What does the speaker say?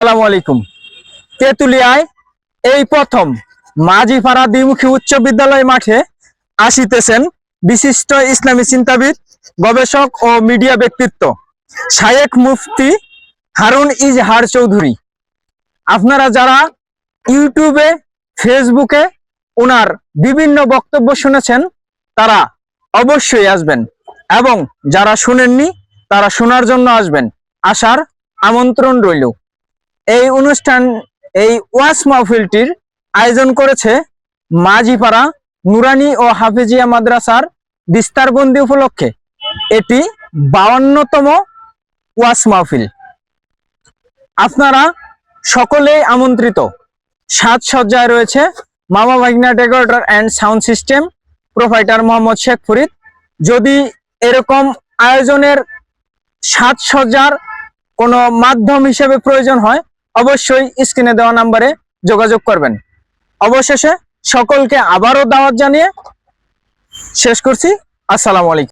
আসসালামু আলাইকুম। তেঁতুলিয়ায় এই প্রথম মাঝিপাড়া দ্বিমুখী উচ্চ বিদ্যালয় মাঠে আসিতেছেন বিশিষ্ট ইসলামী চিন্তাবিদ, গবেষক ও মিডিয়া ব্যক্তিত্ব শায়েখ মুফতি হারুন ইজহার চৌধুরী। আপনারা যারা ইউটিউবে, ফেসবুকে ওনার বিভিন্ন বক্তব্য শুনেছেন তারা অবশ্যই আসবেন, এবং যারা শুনেননি তারা শোনার জন্য আসবেন। আসার আমন্ত্রণ রইল। এই অনুষ্ঠান, এই ওয়াজ মাহফিলটির আয়োজন করেছে মাঝিপাড়া নুরানি ও হাফিজিয়া মাদ্রাসার বিস্তারবন্দি উপলক্ষে। এটি 52তম ওয়াজ মাহফিল। আপনারা সকলেই আমন্ত্রিত। সাজসজ্জায় রয়েছে মামা ভাগনা decorator and sound system, provider Mohammad Sheikh Farid. যদি এরকম আয়োজনের সাজসজ্জার কোনো মাধ্যম হিসেবে প্রয়োজন হয়, অবশ্যই স্ক্রিনে দেওয়া নাম্বারে যোগাযোগ করবেন। অবশেষে সকলকে আবারও দাওয়াত জানিয়ে শেষ করছি। আসসালামু আলাইকুম।